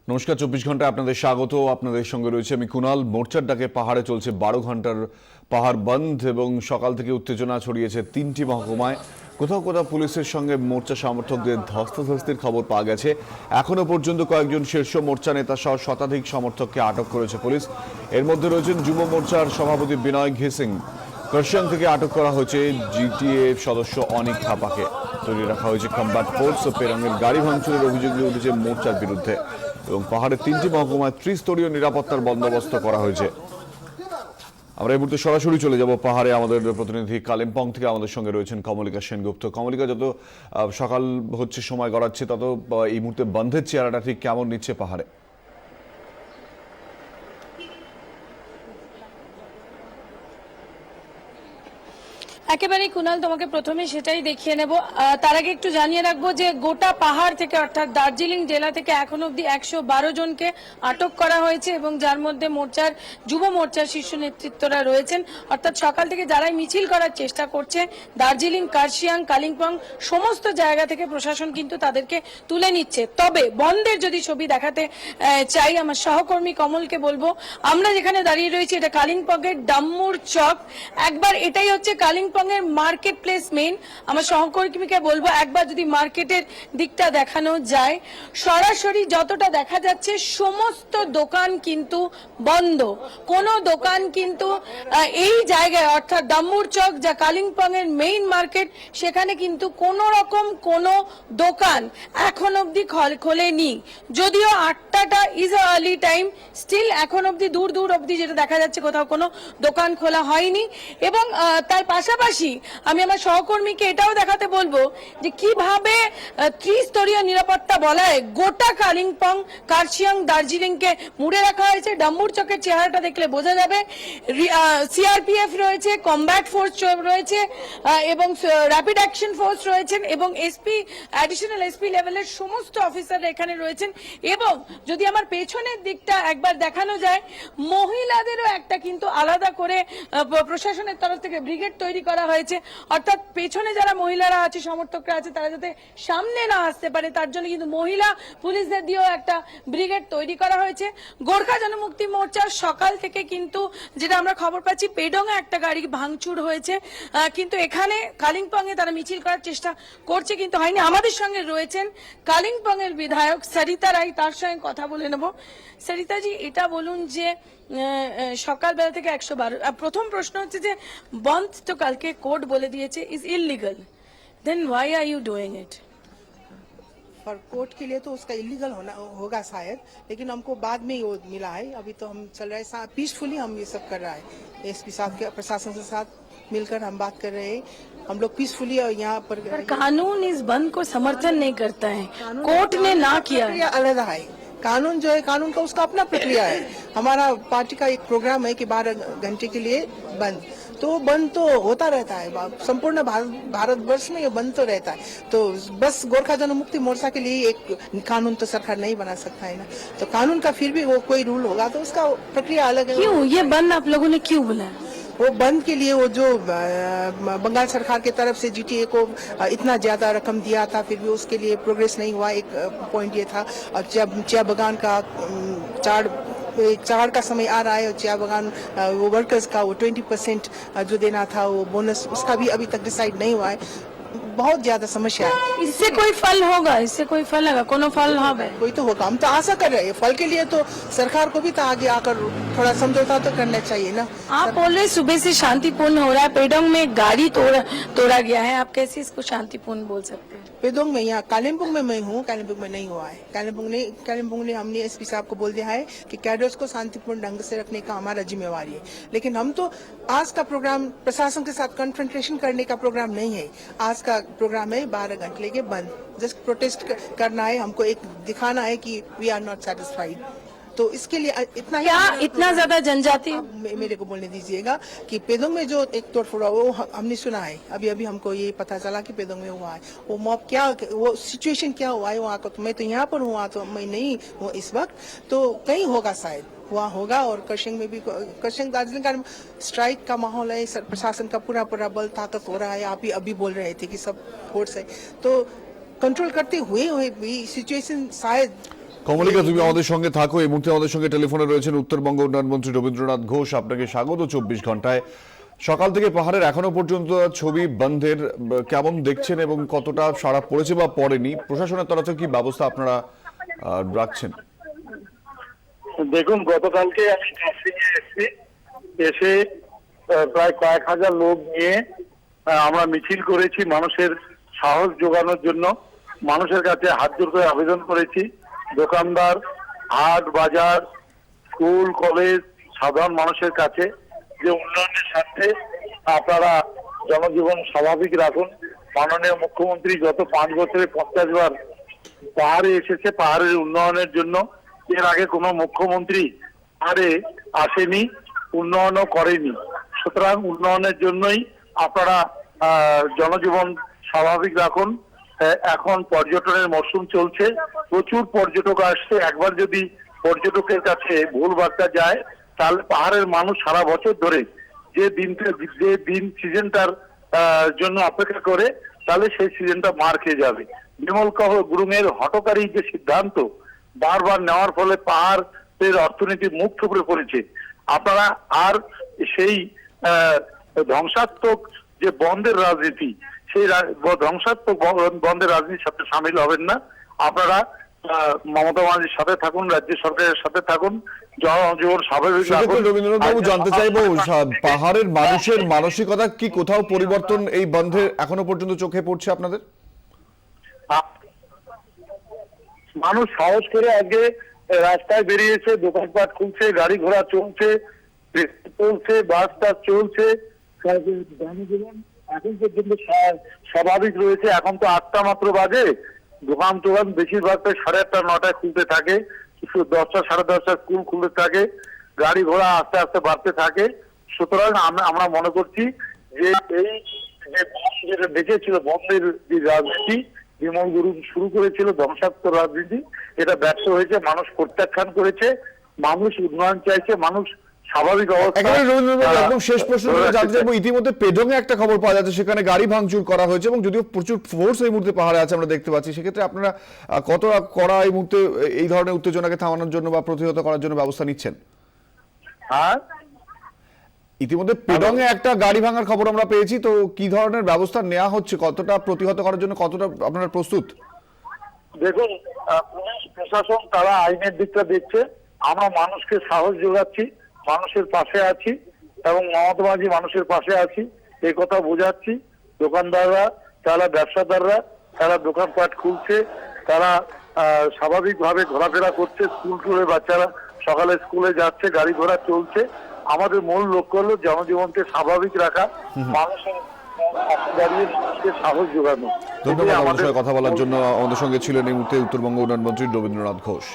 নমস্কার, 24 ঘন্টায় আপনাদের স্বাগত। আপনাদের সঙ্গে রয়েছে আমি কুনাল। মোর্চার ডাকে পাহাড়ে চলছে 12 ঘন্টার পাহাড় বন্ধ এবং সকাল থেকে উত্তেজনা ছড়িয়েছে 3টি মহকুমায়। কোথাও কোথাও পুলিশের সঙ্গে মোর্চা সমর্থকদের ধস্তাধস্তির খবর পাওয়া গেছে। এখনো পর্যন্ত কয়েকজন শীর্ষ মোর্চা নেতা সহ শতাধিক সমর্থককে আটক করেছে পুলিশ। এর মধ্যে রয়েছেন যুব মোর্চার সভাপতি বিনয় ঘিসিং। কার্শিয়াং থেকে আটক করা হয়েছে জিটিএফ সদস্য অনিক থাপাকে। তৈরি রাখা হয়েছে কম্ব্যাট ফোর্স ও পেরঙ্গের গাড়ি ভাঙচুরের অভিযোগ উঠেছে মোর্চার বিরুদ্ধে এবং পাহাড়ের 3টি মহকুমায় ত্রিস্তরীয় নিরাপত্তার বন্দোবস্ত করা হয়েছে। আমরা এই মুহূর্তে সরাসরি চলে যাব পাহাড়ে। আমাদের প্রতিনিধি কালিম্পং থেকে আমাদের সঙ্গে রয়েছেন কমলিকা সেনগুপ্ত। কমলিকা, যত সকাল হচ্ছে, সময় গড়াচ্ছে, তত এই মুহূর্তে বন্ধের চেহারাটা ঠিক কেমন নিচ্ছে পাহাড়ে? একেবারেই কুনাল, তোমাকে প্রথমে সেটাই দেখিয়ে নেব। তার আগে একটু জানিয়ে রাখবো যে গোটা পাহাড় থেকে অর্থাৎ দার্জিলিং জেলা থেকে এখন অব্দি 112 জনকে আটক করা হয়েছে এবং যার মধ্যে যুব মোর্চার শীর্ষ নেতৃত্বরা রয়েছেন। অর্থাৎ সকাল থেকে যারাই মিছিল করার চেষ্টা করছে দার্জিলিং, কার্শিয়াং, কালিম্পং সমস্ত জায়গা থেকে প্রশাসন কিন্তু তাদেরকে তুলে নিচ্ছে। তবে বন্ধের যদি ছবি দেখাতে চাই, আমার সহকর্মী কমলকে বলবো, আমরা যেখানে দাঁড়িয়ে রয়েছি এটা কালিম্পং এর ডাম্মুর চক। একবার এটাই হচ্ছে কালিম্পং এর মার্কেট প্লেস মেইন। আমার সহকর্মীকে বলবো একবার যদি মার্কেটের দিকটা দেখানো যায়, সরাসরি যতটা দেখা যাচ্ছে সমস্ত দোকান কিন্তু বন্ধ। কোনো দোকান কিন্তু এই জায়গায় অর্থাৎ ডাম্মুর চক, যা কালিম্পং এর মেইন মার্কেট, সেখানে কিন্তু কোনো রকম কোনো দোকান এখন অব্দি খোলেনি। যদিও 8টা ইজ আর্লি টাইম, স্টিল এখন অব্দি দূর দূর অব্দি যেটা দেখা যাচ্ছে কোথাও কোনো দোকান খোলা হয়নি। এবং তার পাশাপাশি আমি আমার সহকর্মীকে এটাও দেখাতে বলবো যে কিভাবে ত্রিস্তরীয় নিরাপত্তা বলায় গোটা কালিম্পং, কার্শিয়াং, দার্জিলিংকে মুড়ে রাখা হয়েছে। ডাম্বুর চকের চেহারাটা দেখলে বোঝা যাবে। সিআরপিএফ রয়েছে, কমব্যাট ফোর্স রয়েছে এবং র্যাপিড অ্যাকশন ফোর্স রয়েছেন এবং অ্যাডিশনাল এসপি লেভেলের সমস্ত অফিসাররা এখানে রয়েছেন। এবং যদি আমার পেছনের দিকটা একবার দেখানো যায়, মহিলাদেরও একটা কিন্তু আলাদা করে প্রশাসনের তরফ থেকে ব্রিগেড তৈরি করা হয়েছে। অর্থাৎ পেছনে যারা মহিলারা আছে, সমর্থকরা আছে, তারা যাতে সামনে না আসতে পারে তার জন্য কিন্তু মহিলা পুলিশদের দিয়েও একটা ব্রিগেড তৈরি করা হয়েছে। গোর্খা জনমুক্তি মোর্চার সকাল থেকে কিন্তু যেটা আমরা খবর পাচ্ছি, পেডংয়ে একটা গাড়ি ভাঙচুর হয়েছে, কিন্তু এখানে কালিম্পং এ তারা মিছিল করার চেষ্টা করছে কিন্তু হয়নি। আমাদের সঙ্গে রয়েছেন কালিম্পং এর বিধায়ক সরিতা রায়, তার সঙ্গে কথা বলে নেব। সরিতাজি, এটা বলুন যে সকালবেলা থেকে 112, প্রথম প্রশ্ন হচ্ছে যে বন্ধ তো কালকে কোর্ট বলে দিয়েছে is illegal, then why are you doing it? पर कोर्ट के लिए तो उसका इलीगल होगा शायद, लेकिन हमको बाद में वो मिला है। अभी तो हम चल रहे हैं पीसफुली, हम ये सब कर रहा है। एसपी साहब के प्रशासन के साथ मिलकर हम बात कर रहे हैं। हम लोग पीसफुली और यहाँ पर कानून इस बंद को समर्थन नहीं करता है, कोर्ट ने ना किया है। अलग है कानून, जो है कानून का उसका अपना प्रक्रिया है। हमारा पार्टी का एक प्रोग्राम है कि 12 घंटे के लिए बंद, तो बंद तो होता रहता है संपूर्ण भारतवर्ष में, ये बंद तो रहता है। तो बस गोरखा जनमुक्ति मोर्चा के लिए एक कानून तो सरकार नहीं बना सकता है ना, तो कानून का फिर भी वो कोई रूल होगा तो उसका प्रक्रिया अलग है। क्यों ये बंद आप लोगों ने क्यों बुलाया? वो बंद के लिए वो जो बंगाल सरकार की तरफ से जीटीए को इतना ज्यादा रकम दिया था, फिर भी उसके लिए प्रोग्रेस नहीं हुआ। एक पॉइंट ये था। और चिया बगान का चार का समय आ रहा है, और चिया बगान वो वर्कर्स का वो 20% जो देना था वो बोनस, उसका भी अभी तक डिसाइड नहीं हुआ है। बहुत ज्यादा समस्या है। इससे कोई फल होगा? इससे कोई फल होगा? कोनो फल होगा? कोई तो होगा, हम तो आशा कर रहे हैं। फल के लिए तो सरकार को भी तो आगे आकर थोड़ा समझौता तो करना चाहिए ना। आप बोल रहे सुबह से शांतिपूर्ण हो रहा है, पेडोंग में गाड़ी तोड़ा गया है, आप कैसे इसको शांतिपूर्ण बोल सकते हैं? पेडोंग में, यहाँ कालिम्पोंग में मैं हूँ, कालिम्पोंग में नहीं हुआ है। कालिम्पोंग ने हमने एसपी साहब को बोल दिया है कि कैडर्स को शांतिपूर्ण ढंग से रखने का हमारा जिम्मेवारी है। लेकिन हम तो आज का प्रोग्राम प्रशासन के साथ कन्फ्रंटेशन करने का प्रोग्राम नहीं है। आज का प्रोग्राम है 12 घंटे के बंद, जस्ट प्रोटेस्ट करना है, हमको एक दिखाना है कि वी आर नॉट सेटिस्फाइड। तो इसके लिए इतना क्या इतना ज्यादा जनजाति? मेरे को बोलने दीजिएगा कि पेदोंग में जो एक तोड़फोड़ वो हमने सुना है। अभी हमको ये पता चला कि पेदोंग में हुआ है। वो मॉब क्या, वो सिचुएशन क्या हुआ है वहाँ को, तो मैं तो यहाँ पर हुआ, तो मैं नहीं हूँ इस वक्त, तो कहीं होगा शायद, वहाँ होगा। और कर्शियंग में भी, कर्शियंग दार्जिलिंग का स्ट्राइक का माहौल है, प्रशासन का पूरा बल ताकत हो रहा है। आप ही अभी बोल रहे थे कि सब फोर्स है, तो कंट्रोल करते हुए भी सिचुएशन शायद কমলিকা, তুমি আমাদের সঙ্গে থাকো। এই মুহূর্তে আমাদের সঙ্গে টেলিফোনে রয়েছেন উত্তরবঙ্গ উন্নয়ন মন্ত্রী রবীন্দ্রনাথ ঘোষ। আপনাকে স্বাগত 24 ঘন্টায়। সকাল থেকে পাহাড়ের এখনো পর্যন্ত ছবি বন্ধের কেমন দেখছেন এবং কতটা সাড়া পড়েছে বা পড়েনি, প্রশাসনের তরফে কি ব্যবস্থা আপনারা রাখছেন? দেখুন, গতকালকে আমি কাশ্মীরে এসে প্রায় কয়েক হাজার লোক নিয়ে আমরা মিছিল করেছি মানুষের সাহস জোগানোর জন্য। মানুষের কাছে হাত জোর করে আবেদন করেছি, দোকানদার, হাট বাজার, স্কুল কলেজ, সাধারণ মানুষের কাছে যে উন্নয়নের স্বার্থে আপনারা জনজীবন স্বাভাবিক রাখুন। মাননীয় মুখ্যমন্ত্রী গত 5 বছরে 50 বার পাহাড়ে এসেছে পাহাড়ের উন্নয়নের জন্য। এর আগে কোনো মুখ্যমন্ত্রী পাহাড়ে আসেনি, উন্নয়নও করেনি। সুতরাং উন্নয়নের জন্যই আপনারা জনজীবন স্বাভাবিক রাখুন। এখন পর্যটনের মরশুম চলছে, প্রচুর পর্যটক আসছে। একবার যদি পর্যটকের কাছে ভুল বার্তা যায় তাহলে পাহাড়ের মানুষ সারা বছর ধরে যে দিন সিজনটার জন্য অপেক্ষা করে, তাহলে সেই সিজনটা মার খেয়ে যাবে। বিমল গুরুংয়ের হঠকারী যে সিদ্ধান্ত বারবার নেওয়ার ফলে পাহাড়ের অর্থনীতি মুখ থুবড়ে পড়েছে। আপনারা আর সেই ধ্বংসাত্মক যে বন্ধের রাজনীতি, সেই ধ্বংসাত্মক বন্ধের রাজনীতির সাথে সামিল হবেন না। আপনারা মমতা ব্যানার্জির সাথে থাকুন, রাজ্য সরকারের সাথে থাকুন, জনজীবন স্বাভাবিক রাখুন। রবীন্দ্রনাথ বাবু, জানতে চাইবো পাহাড়ের মানুষের মানসিকতা কি কোথাও পরিবর্তন এই বন্ধে এখনো পর্যন্ত চোখে পড়ছে আপনাদের? মানুষ সাহস করে আগে রাস্তায় বেরিয়েছে, দোকানপাট খুলছে, গাড়ি ঘোড়া চলছে, চলছে, বাস টাস চলছে, জনজীবন এখন পর্যন্ত স্বাভাবিক রয়েছে। এখন তো 8টা মাত্র বাজে, দোকান টোকান বেশিরভাগটা 8:30 9টায় খুলতে থাকে, 10টা 10:30 স্কুল খুলতে থাকে, গাড়ি ঘোড়া আস্তে আস্তে বাড়তে থাকে। সুতরাং আমরা মনে করছি যে এই যে যেটা দেখেছিল বন্ধের যে রাজনীতি বিমল গুরু শুরু করেছিল, ধ্বংসাত্মক রাজনীতি, এটা ব্যর্থ হয়েছে। মানুষ প্রত্যাখ্যান করেছে, মানুষ উন্নয়ন চাইছে, মানুষ স্বাভাবিক অবস্থা। একদম শেষ প্রশ্ন জানতে চাইবো, ইতিমধ্যে পেডং এ একটা খবর পাওয়া যাচ্ছে, সেখানে গাড়ি ভাঙচুর করা হয়েছে এবং যদিও প্রচুর ফোর্স এই মুহূর্তে পাহাড়ে আছে আমরা দেখতে পাচ্ছি, সেক্ষেত্রে আপনারা কতটা কড়া এই মুহূর্তে এই ধরনের উত্তেজনাকে থামানোর জন্য বা প্রতিহত করার জন্য ব্যবস্থা নিচ্ছেন? হ্যাঁ, ইতিমধ্যে পেডং এ একটা গাড়ি ভাঙার খবর আমরা পেয়েছি, তো কি ধরনের ব্যবস্থা নেওয়া হচ্ছে, কতটা প্রতিহত করার জন্য কতটা আপনারা প্রস্তুত? দেখুন, পুলিশ প্রশাসন তারা আইনের দিকটা দেখছে, আমরা মানুষকে সাহস যোগাচ্ছি, মানুষের পাশে আছি এবং মমতা ব্যানার্জি মানুষের পাশে আছি এই কথা বোঝাচ্ছি। দোকানদাররা, তারা ব্যবসাদাররা, তারা দোকানপাট খুলছে, তারা স্বাভাবিকভাবে ঘোরাফেরা করছে, স্কুল টুলে বাচ্চারা সকালে স্কুলে যাচ্ছে, গাড়ি ঘোড়া চলছে। আমাদের মূল লক্ষ্য হলো জনজীবনকে স্বাভাবিক রাখা, মানুষের পাশে দাঁড়িয়ে মানুষকে সাহস যোগানো। ধন্যবাদ আমাদের সঙ্গে কথা বলার জন্য। আমাদের সঙ্গে ছিলেন এই মুহূর্তে উত্তরবঙ্গ উন্নয়ন মন্ত্রী রবীন্দ্রনাথ ঘোষ।